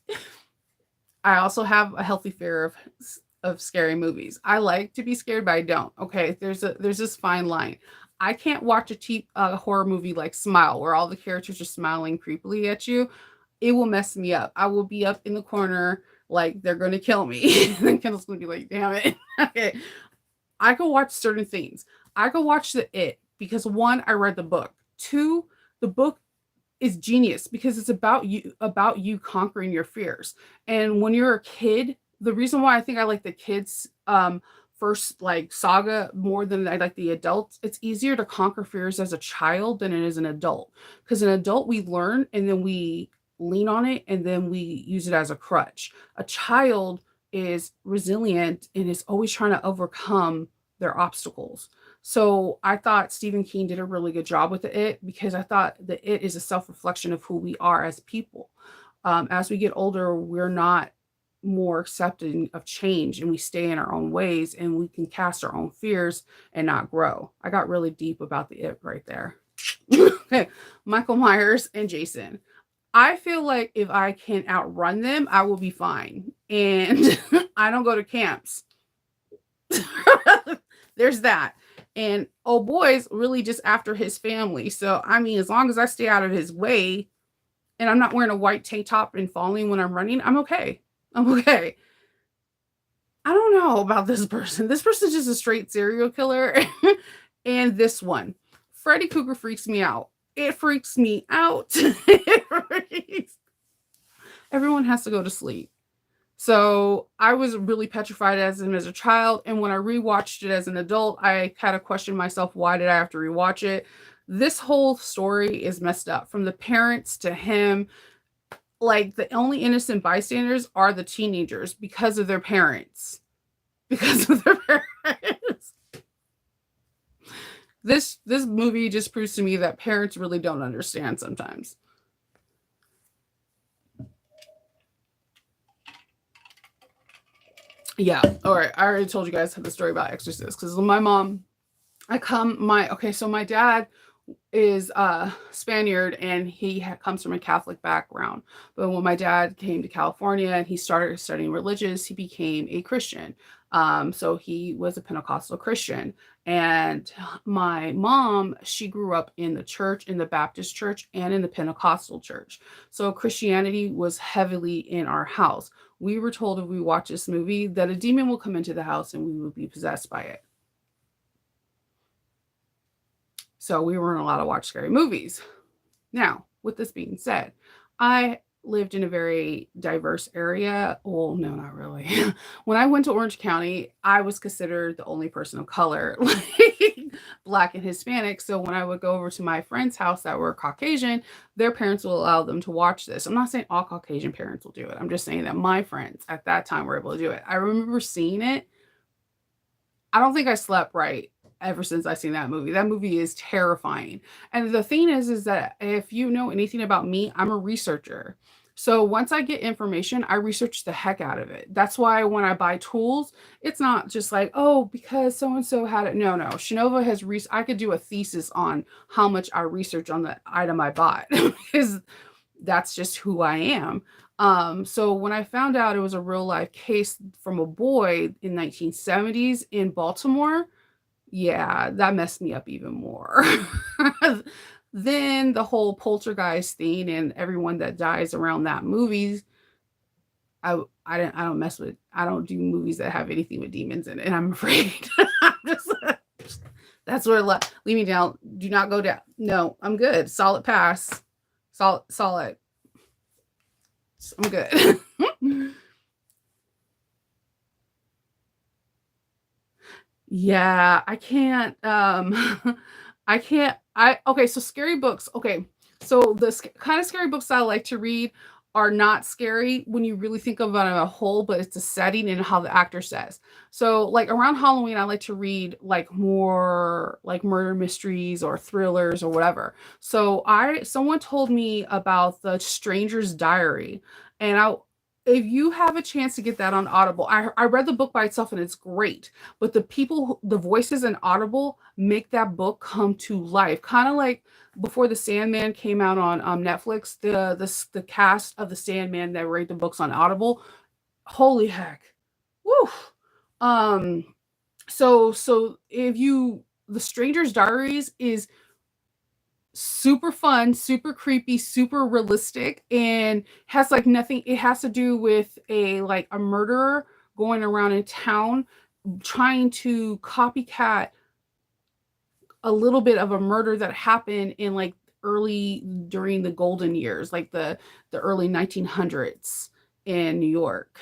I also have a healthy fear of scary movies. I like to be scared, but I don't. Okay, there's this fine line. I can't watch a horror movie like Smile, where all the characters are smiling creepily at you. It will mess me up. I will be up in the corner like they're going to kill me. And then Kendall's going to be like, "Damn it." Okay, I could watch certain things. I could watch because one, I read the book. Two, the book is genius because it's about you conquering your fears. And when you're a kid, the reason why I think I like the kids first like saga more than I like the adults, it's easier to conquer fears as a child than it is an adult. Because an adult, we learn and then we lean on it and then we use it as a crutch. A child is resilient and is always trying to overcome their obstacles. So I thought Stephen King did a really good job with it, because I thought that it is a self-reflection of who we are as people. As we get older, we're not more accepting of change, and we stay in our own ways, and we can cast our own fears and not grow. I got really deep about the it right there. Okay, Michael Myers and Jason. I feel like if I can outrun them, I will be fine. And I don't go to camps. There's that. And oh boy's really just after his family. So I mean, as long as I stay out of his way and I'm not wearing a white tank top and falling when I'm running, I'm okay. I'm okay. I don't know about this person. This person's just a straight serial killer. And this one, Freddy Krueger, freaks me out. It freaks me out. Everyone has to go to sleep. So I was really petrified as him as a child. And when I rewatched it as an adult, I kind of questioned myself, why did I have to rewatch it? This whole story is messed up, from the parents to him. Like, the only innocent bystanders are the teenagers because of their parents. Because of their parents. This movie just proves to me that parents really don't understand sometimes. Yeah. All right. I already told you guys the story about Exorcist, because my mom, so my dad is Spaniard, and he comes from a Catholic background. But when my dad came to California and he started studying religions, he became a Christian. So he was a Pentecostal Christian. And my mom, she grew up in the church, in the Baptist church, and in the Pentecostal church. So Christianity was heavily in our house. We were told if we watch this movie that a demon will come into the house and we will be possessed by it. So we weren't allowed to watch scary movies. Now, with this being said, I lived in a very diverse area. Well, no, not really. When I went to Orange County, I was considered the only person of color, like Black and Hispanic. So when I would go over to my friend's house that were Caucasian, their parents will allow them to watch this. I'm not saying all Caucasian parents will do it. I'm just saying that my friends at that time were able to do it. I remember seeing it. I don't think I slept right ever since I seen that movie. That movie is terrifying. And the thing is that if you know anything about me, I'm a researcher. So once I get information, I research the heck out of it. That's why when I buy tools, it's not just like, oh, because so and so had it. No, no. Shinova has I could do a thesis on how much I research on the item I bought because that's just who I am. So when I found out it was a real life case from a boy in 1970s in Baltimore, yeah, that messed me up even more. Then the whole poltergeist thing and everyone that dies around that movie, I don't mess with, I don't do movies that have anything with demons in it, and I'm afraid. I'm just, that's where leave me down. Do not go down. No, I'm good. Solid pass. Solid. I'm good. Yeah, I can't, I can't I okay, so scary books, okay. So the kind of scary books I like to read are not scary when you really think of it on a whole, but it's the setting and how the actor says. So, like, around Halloween, I like to read, like, more, like, murder mysteries or thrillers or whatever. So, I someone told me about The Stranger's Diary, and I if you have a chance to get that on Audible, I read the book by itself and it's great, but the voices in Audible make that book come to life. Kind of like before the Sandman came out on Netflix, the cast of the Sandman that read the books on Audible, holy heck, woo! Um, so if you The Stranger's Diaries is super fun, super creepy, super realistic, and has like nothing. It has to do with a murderer going around in town trying to copycat a little bit of a murder that happened in like early during the golden years, like the early 1900s in New York.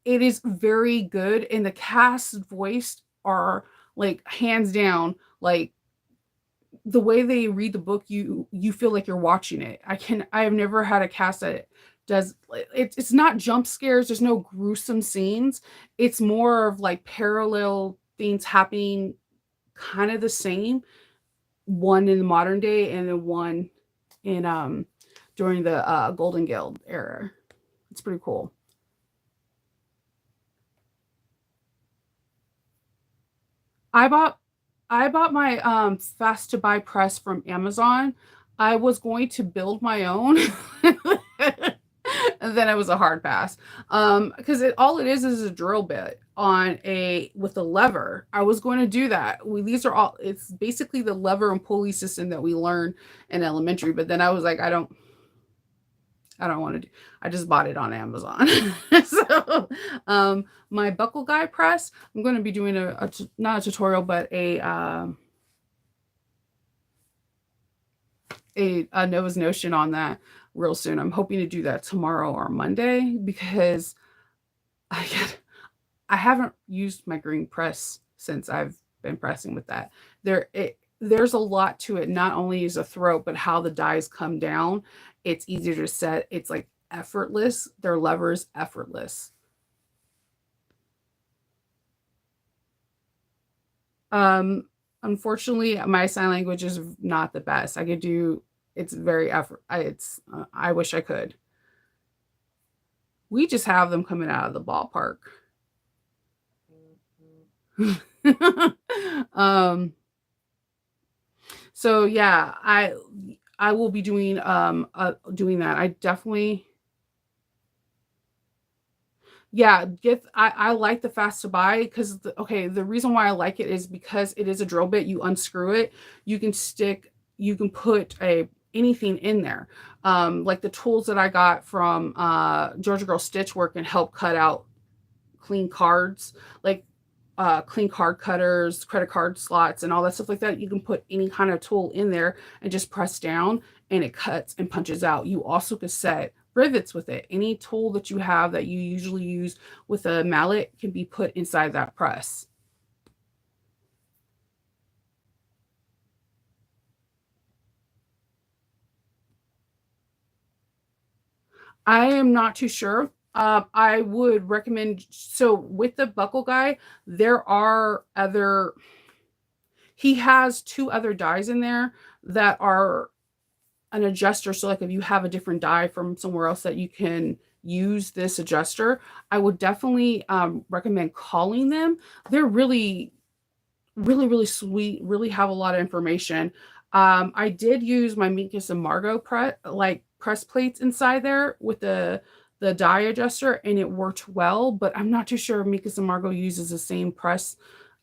It is very good, and the cast voiced are like hands down like the way they read the book, you feel like you're watching it. I have never had a cast that does it's not jump scares, there's no gruesome scenes. It's more of like parallel things happening kind of the same, one in the modern day and then one in during the Golden Guild era. It's pretty cool. I bought I bought my fast to buy press from Amazon. I was going to build my own. And then it was a hard pass. Because all it is a drill bit on a with a lever. I was going to do that. These are all it's basically the lever and pulley system that we learn in elementary, but then I was like, I don't want to do. I just bought it on Amazon. So, my buckle guy press, I'm going to be doing not a tutorial, but a Noah's Notion on that real soon. I'm hoping to do that tomorrow or Monday because I get, I haven't used my green press since I've been pressing with that. There's a lot to it. Not only is a throat, but how the dies come down. It's easier to set. It's like effortless. Their lever is effortless. Unfortunately, my sign language is not the best. I could do. It's very effort. It's. I wish I could. We just have them coming out of the ballpark. um. So yeah, I will be doing that. I definitely yeah, I like the fast to buy because okay, the reason why I like it is because it is a drill bit. You unscrew it, you can stick, you can put a anything in there. Like the tools that I got from Georgia Girl Stitchwork and help cut out clean cards, like clean card cutters, credit card slots, and all that stuff like that. You can put any kind of tool in there and just press down and it cuts and punches out. You also could set rivets with it. Any tool that you have that you usually use with a mallet can be put inside that press. I am not too sure. I would recommend so with the buckle guy, there are other. he has 2 other dies in there that are an adjuster. So like if you have a different die from somewhere else that you can use this adjuster, I would definitely recommend calling them. They're really sweet, really have a lot of information. I did use my Minkus and Margot press plates inside there with the die adjuster, and it worked well, but I'm not too sure if Minkus and Margot uses the same press,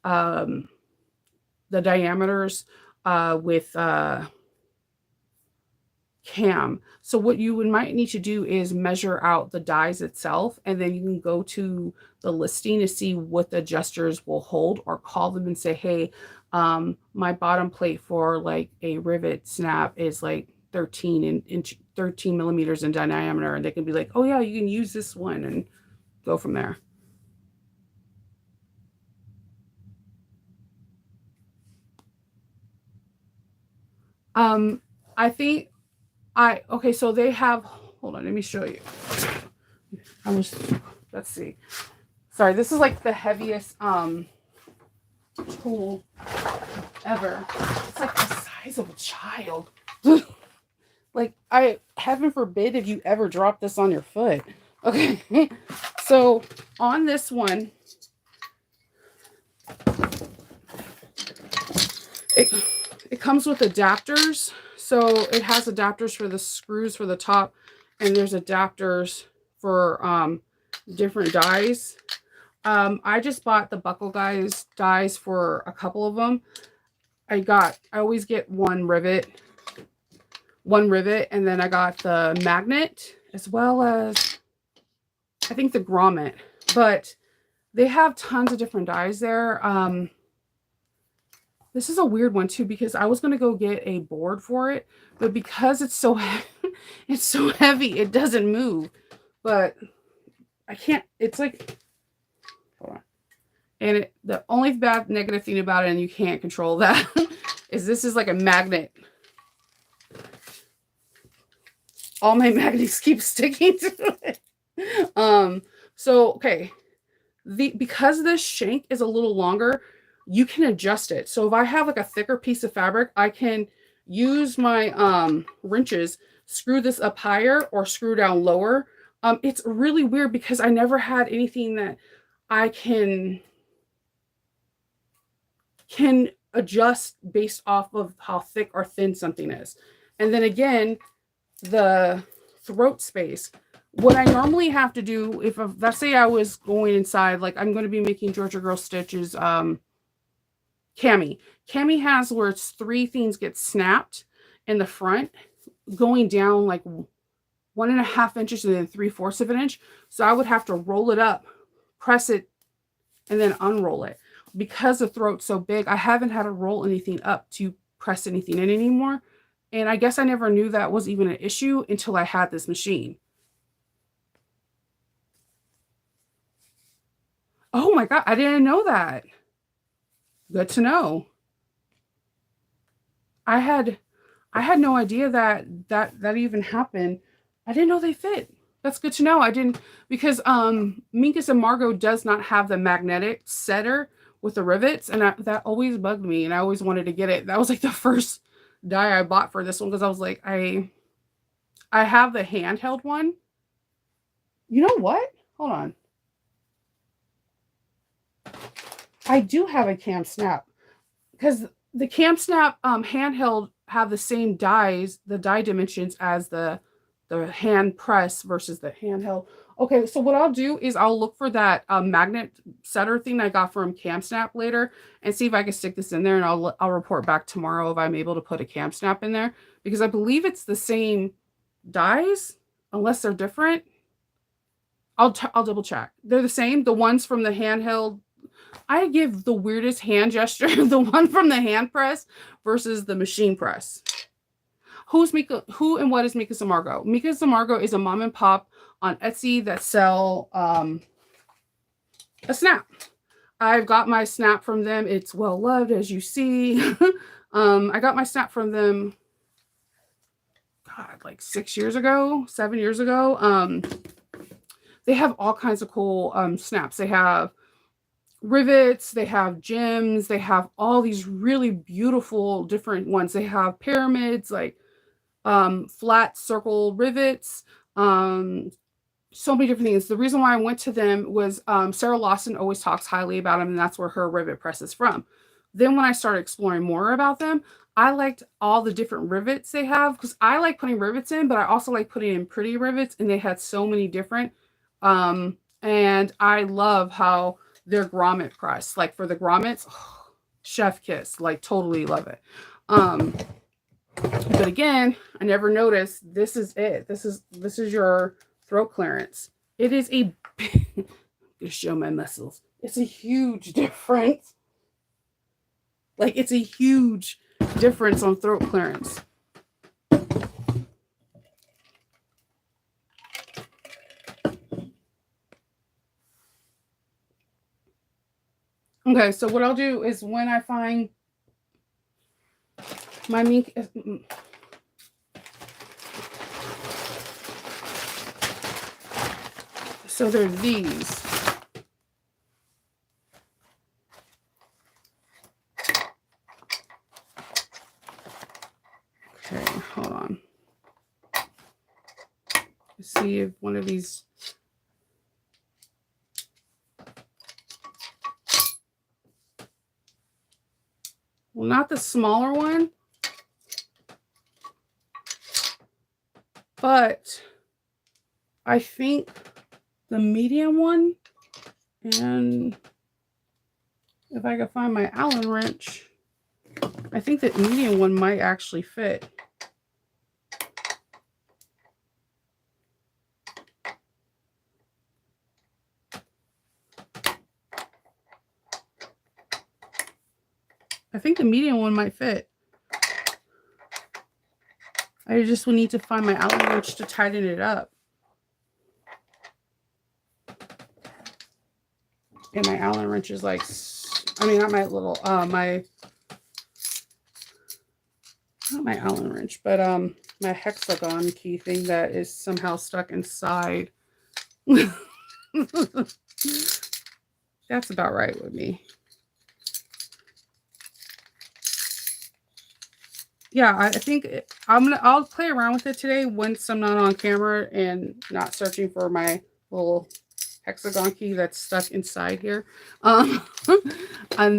um, the diameters with Cam. So what you would might need to do is measure out the dies itself, and then you can go to the listing to see what the adjusters will hold, or call them and say, hey, my bottom plate for like a rivet snap is like 13 millimeters in diameter, and they can be like, oh yeah, you can use this one, and go from there. I think okay, so they have, hold on, let me show you. Let's see. Sorry, this is like the heaviest tool ever. It's like the size of a child. Like, heaven forbid if you ever drop this on your foot. Okay. So on this one, it comes with adapters. So it has adapters for the screws for the top, and there's adapters for different dies. I just bought the Buckle Guys dies for a couple of them. I always get one rivet, and then I got the magnet as well as I think the grommet. But they have tons of different dies there. This is a weird one too, because I was going to go get a board for it, but because it's so it's so heavy, it doesn't move. But I can't, it's like, hold on. And the only bad negative thing about it, and you can't control that, is this is like a magnet. All my magnets keep sticking to it. So okay, because this shank is a little longer, you can adjust it. So if I have like a thicker piece of fabric, I can use my wrenches, screw this up higher or screw down lower. It's really weird because I never had anything that I can adjust based off of how thick or thin something is. And then again, the throat space. What I normally have to do, if let's say I was going inside, like I'm going to be making Georgia Girl Stitches, Cami. Cami has where it's 3 things get snapped in the front, going down like 1.5 inches and then 3/4 of an inch. So I would have to roll it up, press it, and then unroll it. Because the throat's so big, I haven't had to roll anything up to press anything in anymore. And I guess I never knew that was even an issue until I had this machine. Oh my God, I didn't know that. Good to know. I had no idea that even happened. I didn't know they fit. That's good to know. I didn't, because Minkus and Margot does not have the magnetic setter with the rivets, and that always bugged me, and I always wanted to get it. That was like the first die I bought for this one, because I was like, I have the handheld one. You know what? Hold on. I do have a Cam Snap, because the Cam Snap handheld have the same dies, the die dimensions as the hand press versus the handheld. Okay, so what I'll do is I'll look for that magnet setter thing I got from Cam Snap later and see if I can stick this in there, and I'll report back tomorrow if I'm able to put a Cam Snap in there, because I believe it's the same dies unless they're different. I'll double check. They're the same. The ones from the handheld, I give the weirdest hand gesture. The one from the hand press versus the machine press. Who and what is Mika Samargo? Mika Samargo is a mom and pop on Etsy that sell a snap. I've got my snap from them. It's well loved, as you see. I got my snap from them, God, like 7 years ago. They have all kinds of cool snaps. They have rivets, they have gems, they have all these really beautiful different ones. They have pyramids, like flat circle rivets, um, so many different things. The reason why I went to them was Sarah Lawson always talks highly about them, and that's where her rivet press is from. Then when I started exploring more about them, I liked all the different rivets they have because I like putting rivets in, but I also like putting in pretty rivets, and they had so many different. And I love how their grommet press, like for the grommets, chef kiss, like totally love it. Um, but again, I never noticed this is it. This is your throat clearance. It is a to show my muscles. It's a huge difference. Like it's a huge difference on throat clearance. Okay, so what I'll do is when I find my mink, so they're these. Okay, hold on. Let's see if one of these. Well, not the smaller one, but I think the medium one, and if I can find my Allen wrench, I think that medium one might actually fit. I think the medium one might fit. I just will need to find my Allen wrench to tighten it up. And my Allen wrench is like, I mean, not my little, not my Allen wrench, but my hexagon key thing that is somehow stuck inside. That's about right with me. Yeah, I think I'll play around with it today once I'm not on camera and not searching for my little hexagon key that's stuck inside here. And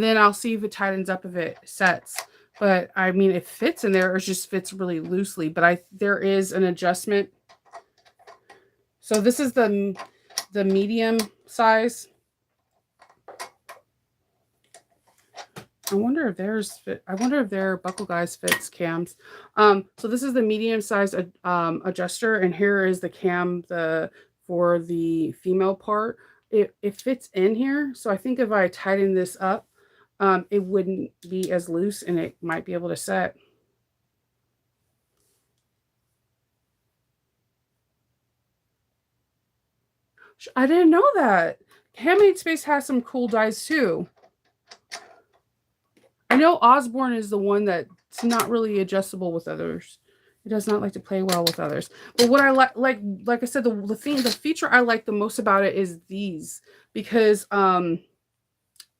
then I'll see if it tightens up, if it sets. But I mean, it fits in there. It just fits really loosely. But there is an adjustment. So this is the medium size. I wonder if theirs fit. I wonder if their Buckle Guys fits cams. So this is the medium size adjuster, and here is the cam for the female part. It fits in here, so I think if I tighten this up, it wouldn't be as loose, and it might be able to set. I didn't know that. Handmade Space has some cool dies too. I know Osborne is the one that's not really adjustable with others. It does not like to play well with others. But what I like I said, the feature I like the most about it is these, because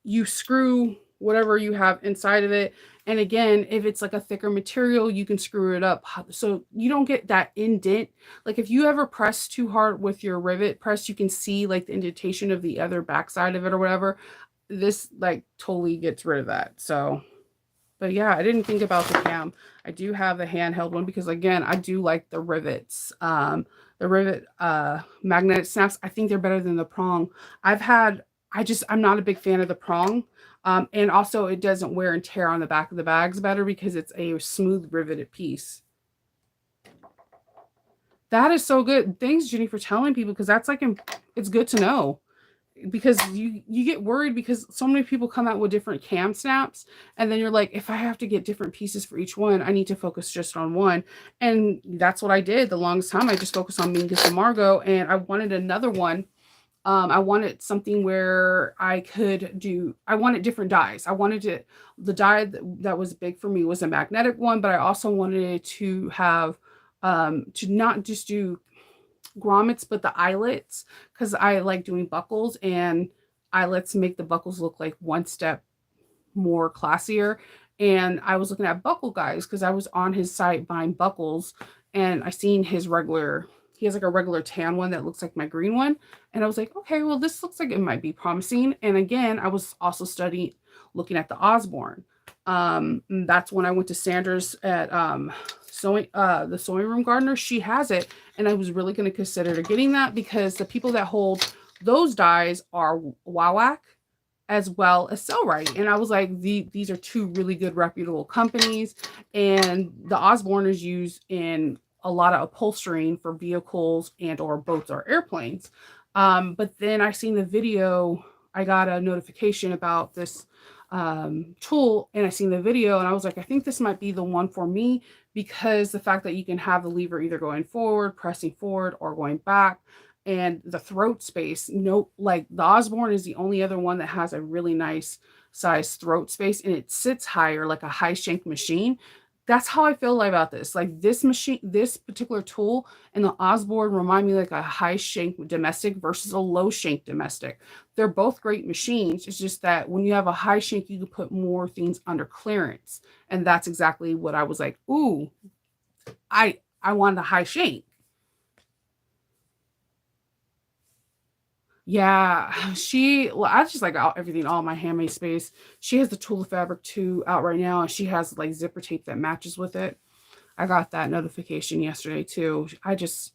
you screw whatever you have inside of it. And again, if it's like a thicker material, you can screw it up so you don't get that indent. Like if you ever press too hard with your rivet press, you can see like the indentation of the other backside of it or whatever. This like totally gets rid of that. So, but yeah, I didn't think about the cam. I do have the handheld one because again, I do like the rivets. The rivet magnetic snaps, I think they're better than the prong. I'm not a big fan of the prong. And also it doesn't wear and tear on the back of the bags better because it's a smooth riveted piece. That is so good. Thanks, Jenny, for telling people, because that's like, it's good to know, because you get worried because so many people come out with different cam snaps, and then you're like, if I have to get different pieces for each one, I need to focus just on one. And that's what I did the longest time. I just focused on Mingus and Margot, and I wanted another one. I wanted something where I wanted different dies. The die that was big for me was a magnetic one, but I also wanted to have, to not just do grommets, but the eyelets, because I like doing buckles, and eyelets make the buckles look like one step more classier. And I was looking at Buckle Guys because I was on his site buying buckles, and I seen his regular. He has like a regular tan one that looks like my green one, and I was like, okay, well, this looks like it might be promising. And again, I was also studying, looking at the Osborne. That's when I went to Sanders at the Sewing Room Gardener. She has it, and I was really going to consider getting that because the people that hold those dyes are Wawak as well as Sellrite. And I was like, these are two really good reputable companies. And the Osborne is used in a lot of upholstering for vehicles and or boats or airplanes. But then I seen the video, I got a notification about this tool, and I seen the video, and I was like, I think this might be the one for me, because the fact that you can have the lever either going forward, pressing forward, or going back, and the throat space. No, like the Osborne is the only other one that has a really nice size throat space, and it sits higher like a high shank machine. That's how I feel about this. Like this machine, this particular tool and the Osborne remind me like a high shank domestic versus a low shank domestic. They're both great machines. It's just that when you have a high shank, you can put more things under clearance. And that's exactly what I was like, ooh, I wanted a high shank. Yeah, I just like everything, all my handmade space. She has the Tula fabric too out right now, and she has like zipper tape that matches with it. I got that notification yesterday too. I just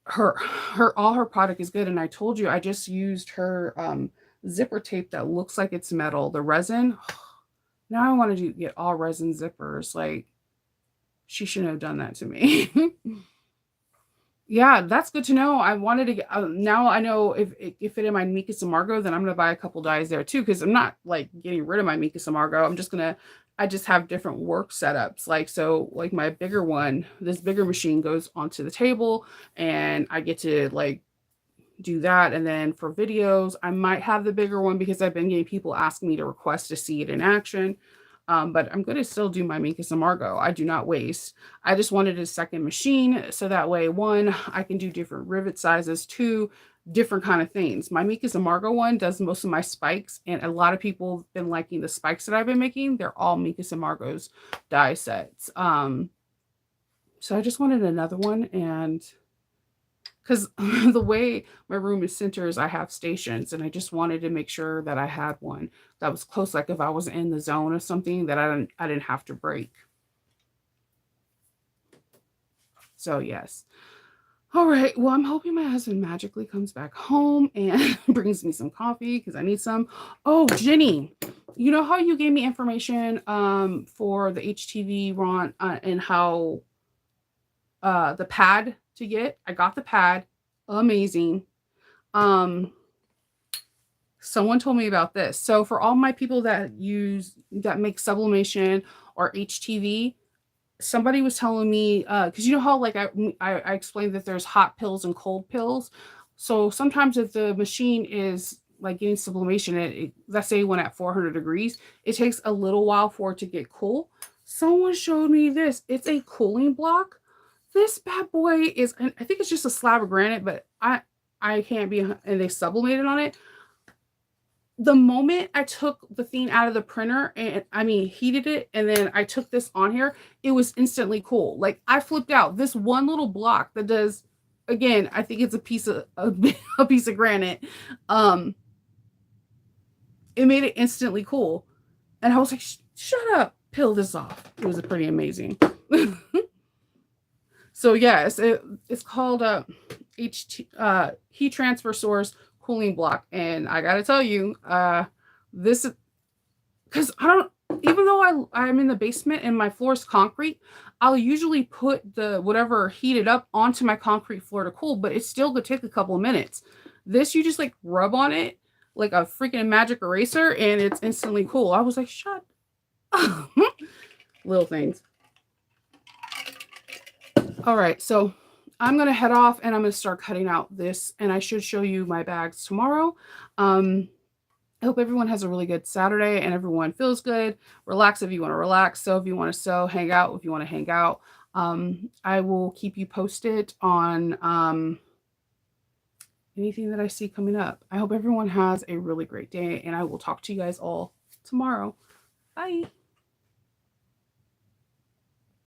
her all her product is good, and I told you I just used her zipper tape that looks like it's metal, the resin. Now I want to get all resin zippers. Like she shouldn't have done that to me. Yeah, that's good to know. I wanted to get now I know if it in my Mika Samargo, then I'm gonna buy a couple dyes there too, because I'm not like getting rid of my Mika Samargo. I just have different work setups. Like so like my bigger one, this bigger machine goes onto the table, and I get to like do that. And then for videos, I might have the bigger one because I've been getting people asking me to request to see it in action. But I'm going to still do my Minkus Amargo. I do not waste. I just wanted a second machine so that way, one, I can do different rivet sizes, two, different kind of things. My Minkus Amargo one does most of my spikes, and a lot of people have been liking the spikes that I've been making. They're all Minkus Amargo's die sets. So I just wanted another one, and because the way my room is centered is I have stations, and I just wanted to make sure that I had one that was close, like if I was in the zone of something that I didn't have to break. So yes. All right. Well, I'm hoping my husband magically comes back home and brings me some coffee because I need some. Oh, Jenny, you know how you gave me information for the HTV Ron and how the pad to get? I got the pad. Amazing. Um Someone told me about this. So for all my people that make sublimation or HTV, somebody was telling me because you know how like I explained that there's hot pills and cold pills. So sometimes if the machine is like getting sublimation, let's say when at 400 degrees, it takes a little while for it to get cool. Someone showed me this. It's a cooling block. This bad boy is, I think it's just a slab of granite, but I can't be, and they sublimated on it. The moment I took the thing out of the printer and heated it, and then I took this on here, it was instantly cool. Like I flipped out. This one little block that does, again, I think it's a piece of granite. Um, it made it instantly cool, and I was like, "Shut up, peel this off." It was pretty amazing. So yes, it's called heat transfer source cooling block, and I gotta tell you, this, because I don't, even though I'm in the basement and my floor is concrete, I'll usually put the whatever heated up onto my concrete floor to cool, but it still could take a couple of minutes. This, you just like rub on it like a freaking magic eraser, and it's instantly cool. I was like, shut up. Little things. All right, so I'm going to head off, and I'm going to start cutting out this, and I should show you my bags tomorrow. I hope everyone has a really good Saturday and everyone feels good. Relax if you want to relax. Sew if you want to sew. Hang out if you want to hang out. I will keep you posted on anything that I see coming up. I hope everyone has a really great day, and I will talk to you guys all tomorrow. Bye.